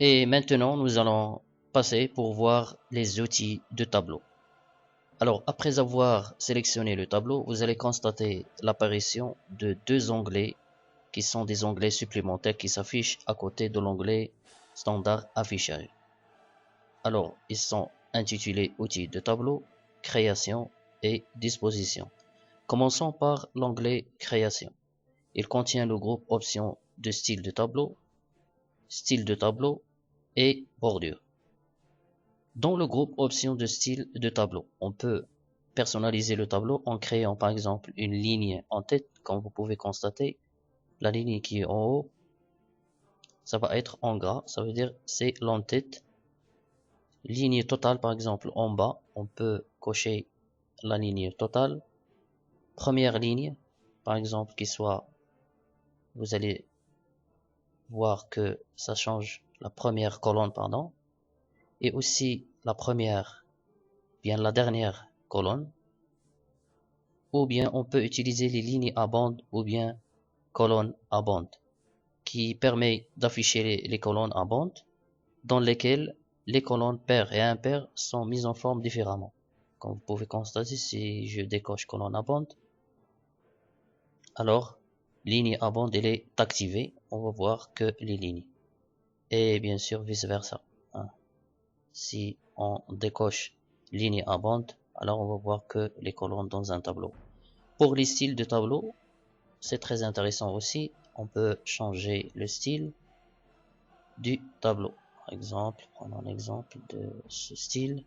Et maintenant, nous allons passer pour voir les outils de tableau. Alors, après avoir sélectionné le tableau, vous allez constater l'apparition de deux onglets qui sont des onglets supplémentaires qui s'affichent à côté de l'onglet standard affichage. Alors, ils sont intitulés outils de tableau, création et disposition. Commençons par l'onglet création. Il contient le groupe options de style de tableau et bordure. Dans le groupe options de style de tableau, on peut personnaliser le tableau en créant par exemple une ligne en tête, comme vous pouvez constater. La ligne qui est en haut, ça va être en gras, ça veut dire c'est l'entête. Ligne totale par exemple en bas, on peut cocher la ligne totale. Première ligne, par exemple, qui soit, vous allez voir que ça change la première colonne, pardon, et aussi la première, bien la dernière colonne, ou bien on peut utiliser les lignes à bande ou bien colonnes à bande, qui permet d'afficher les colonnes à bande, dans lesquelles les colonnes paires et impaires sont mises en forme différemment. Comme vous pouvez constater, si je décoche colonne à bande, alors ligne à bande elle est activée, on va voir que les lignes. Et bien sûr vice versa. Si on décoche ligne à bande, alors on va voir que les colonnes dans un tableau. Pour les styles de tableau, c'est très intéressant aussi. On peut changer le style du tableau. Par exemple, prenons l'exemple de ce style.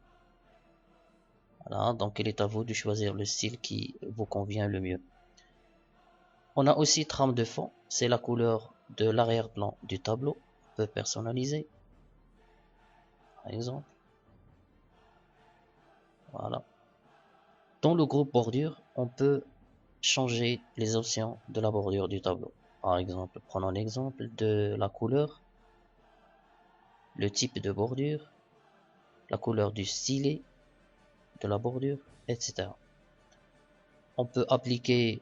Voilà, donc il est à vous de choisir le style qui vous convient le mieux. On a aussi trame de fond, c'est la couleur de l'arrière-plan du tableau. On peut personnaliser. Par exemple. Voilà. Dans le groupe bordure, on peut changer les options de la bordure du tableau. Par exemple, prenons l'exemple de la couleur, le type de bordure, la couleur du stylet de la bordure, etc. On peut appliquer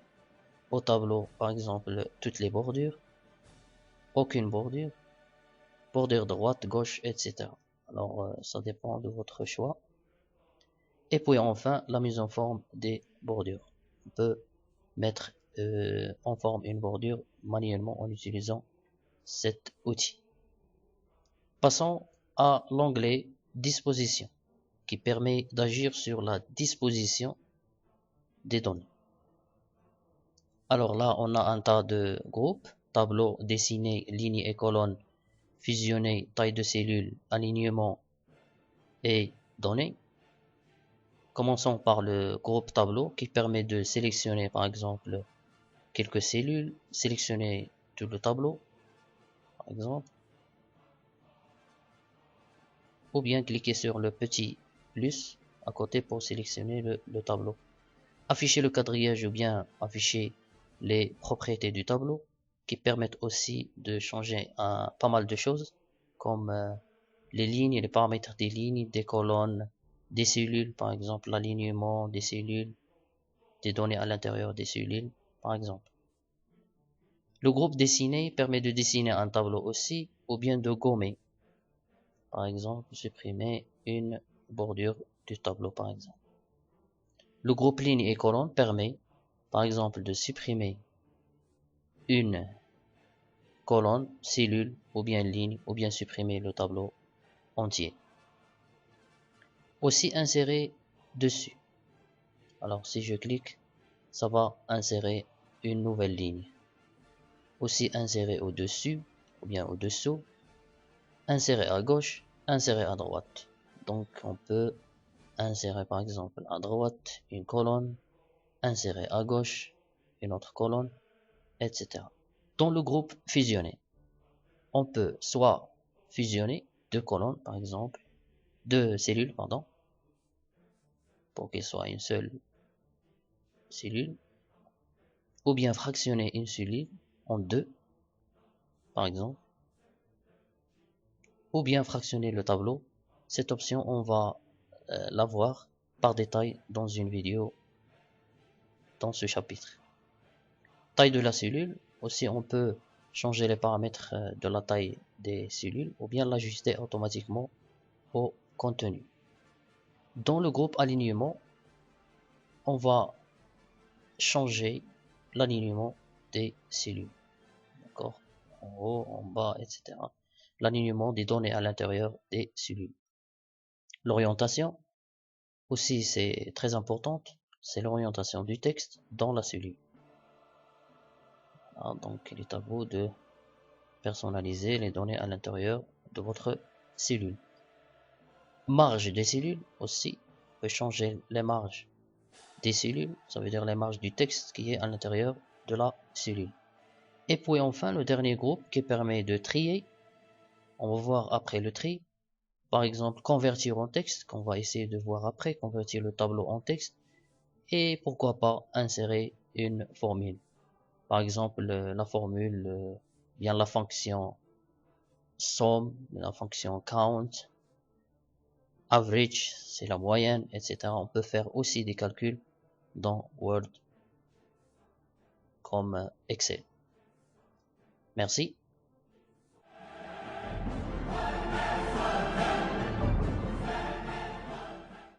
au tableau, par exemple, toutes les bordures, aucune bordure, bordure droite, gauche, etc. Alors, ça dépend de votre choix. Et puis enfin, la mise en forme des bordures. On peut mettre en forme une bordure manuellement en utilisant cet outil. Passons à l'onglet disposition qui permet d'agir sur la disposition des données. Alors là, on a un tas de groupes, tableau, dessiné, lignes et colonnes, fusionné, taille de cellule, alignement et données. Commençons par le groupe tableau qui permet de sélectionner par exemple quelques cellules, sélectionner tout le tableau, par exemple, ou bien cliquer sur le petit plus à côté pour sélectionner le tableau. Afficher le quadrillage ou bien afficher les propriétés du tableau qui permettent aussi de changer pas mal de choses comme les lignes, les paramètres des lignes, des colonnes, des cellules, par exemple l'alignement des cellules, des données à l'intérieur des cellules, par exemple. Le groupe dessiné permet de dessiner un tableau aussi ou bien de gommer. Par exemple, supprimer une bordure du tableau, par exemple. Le groupe ligne et colonne permet, par exemple, de supprimer une colonne, cellule ou bien ligne ou bien supprimer le tableau entier. Aussi insérer dessus. Alors si je clique, ça va insérer une nouvelle ligne. Aussi insérer au-dessus ou bien au-dessous. Insérer à gauche, insérer à droite. Donc on peut insérer par exemple à droite une colonne, insérer à gauche une autre colonne, etc. Dans le groupe fusionné, on peut soit fusionner deux colonnes par exemple, deux cellules pardon, pour qu'il soit une seule cellule, ou bien fractionner une cellule en deux par exemple, ou bien fractionner le tableau. Cette option on va la voir par détail dans une vidéo dans ce chapitre. Taille de la cellule, aussi on peut changer les paramètres de la taille des cellules ou bien l'ajuster automatiquement au contenu. Dans le groupe alignement, on va changer l'alignement des cellules. D'accord? En haut, en bas, etc. L'alignement des données à l'intérieur des cellules. L'orientation, aussi c'est très importante, c'est l'orientation du texte dans la cellule. Voilà, donc il est à vous de personnaliser les données à l'intérieur de votre cellule. Marge des cellules aussi, on peut changer les marges des cellules, ça veut dire les marges du texte qui est à l'intérieur de la cellule. Et puis enfin le dernier groupe qui permet de trier, on va voir après le tri, par exemple convertir en texte, qu'on va essayer de voir après, convertir le tableau en texte, et pourquoi pas insérer une formule. Par exemple la formule, bien la fonction sum, la fonction count, average, c'est la moyenne, etc. On peut faire aussi des calculs dans Word comme Excel. Merci.